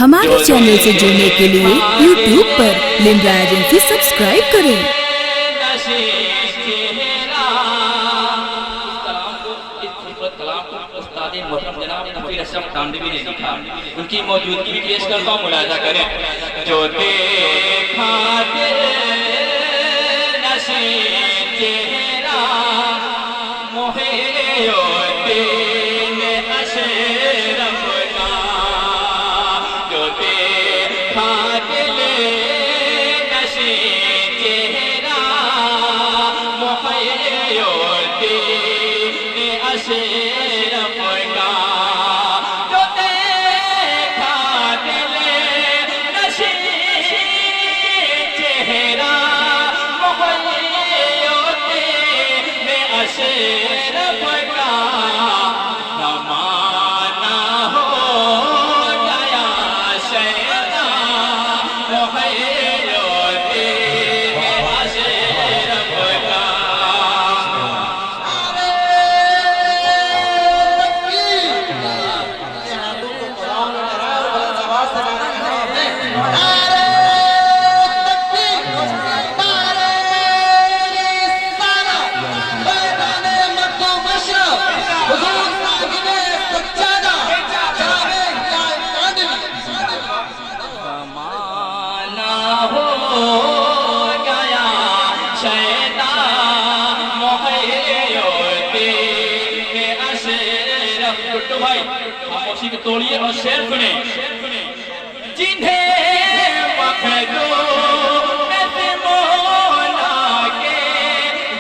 ہمارے چینل سے جڑنے کے لیے YouTube پر لمرا ایجنسی سبسکرائب کریں۔ محترم جناب نفیر اشرف تاندوی نے لکھا، ان کی موجودگی بھی پیش کرتا ہوں، ملاحظہ کریں۔ جو دیکھا دل نشین چہرہ محی الدین اشرف کا، جو دیکھا دل نشین چہرہ محی الدین اشرف کا، جو دیکھا دل نشین چہرہ محی الدین اشرف کا، زمانہ ہو گیا شیطان محی الدین اشرف کا۔ خاموشی کو توڑیے اور شعر سنیں۔ جنہیں مخدوم سے مولا کے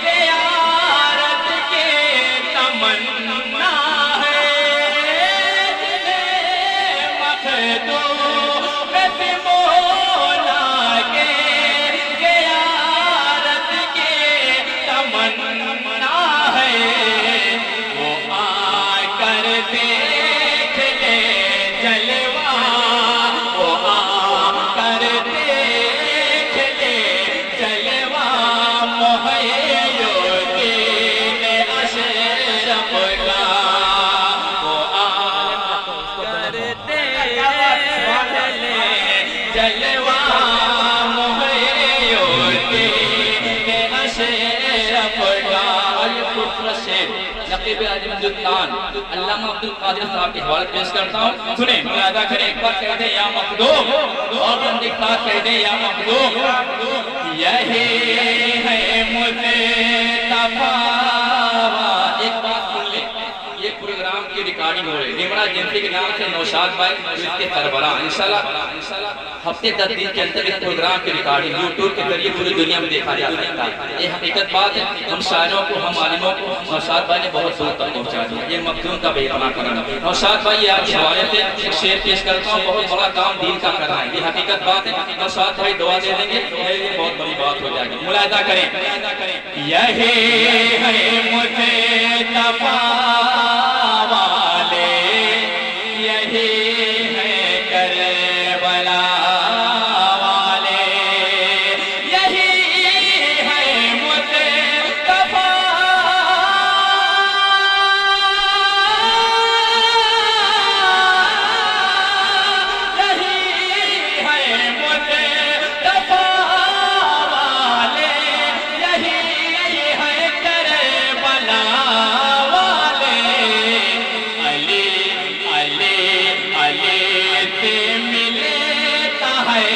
زیارت کے تمنا ہے، جنہیں مخدوم سے مولا کے زیارت کے تمنا ہے، وہ آ کر دیکھ لے جلوہ، وہ آ کر دیکھ لے جلوہ محی الدین اشرف کا، وہ آ کر دیکھ لے جلوہ محی الدین اشرف کا۔ یہ خوبصورت شعر نقیب عظیم الدان علامہ عبد القادر صاحب کے حوالے پیش کرتا ہوں، سنیں، ملاحظہ کریں۔ ایک بار کہہ دیں یا مخدوم، اور بندے کے ساتھ کہہ دیں یا مخدوم، یہی ہے مصطفیٰ۔ ایک بات سن لیں، یہ پروگرام کی ریکارڈنگ ہو رہی ہے لمرا ایجنسی کے نام سے نوشاد بھائی اس کے سربراہ، انشاءاللہ ہفتے 10 دن کے اندر اس پروگرام کی ریکارڈنگ یوٹیوب کے ذریعے پوری دنیا میں دیکھا جا سکتا ہے۔ یہ حقیقت بات ہے، ہم شاعروں کو، ہم عالموں کو نوشاد بھائی نے بہت دور تک پہنچا دیا۔ یہ مخدوم کا بے پناہ کرنا۔ نوشاد بھائی آج کے حوالے سے ایک شعر پیش کرتا ہوں، بہت بڑا کام دین کا کرنا ہے، یہ حقیقت بات ہے۔ نوشاد بھائی دعا دے دیں گے، یہ بہت بڑی بات ہو جائے گی۔ ملاحظہ کریں، یہی ہے مصطفیٰ والے، یہی ہے کربلا والے، یہی ہے مصطفیٰ، یہی ہے مصطفیٰ والے، یہی ہے کربلا والے۔ علی علی علی سے ملتا ہے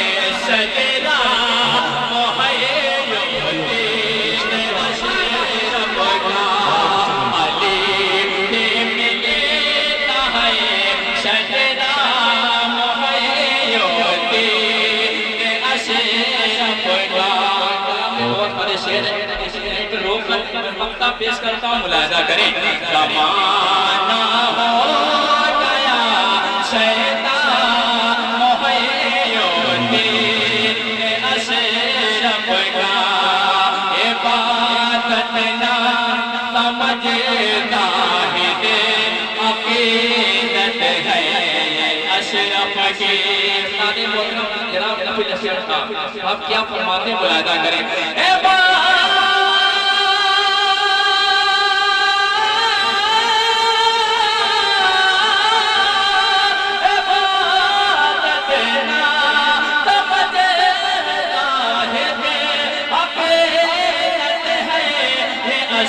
شجرہ محی الدین اشرف کا، علی سے ملتا ہے شجرہ محی الدین اشرف کا۔ بہت بڑے شعر ہیں، اس لیے ایک روک کر میں مقطع پیش کرتا ہوں، ملاحظہ کریں۔ زمانہ ہو گیا شیطان محی الدین اشرف کا، عبادت نہ سمجھتا ہے عقیدت ہے اشرف کی۔ سادے محترم جناب نفیر اشرف صاحب، آپ کیا فرماتے ہیں، ملاحظہ کریں۔ عبادت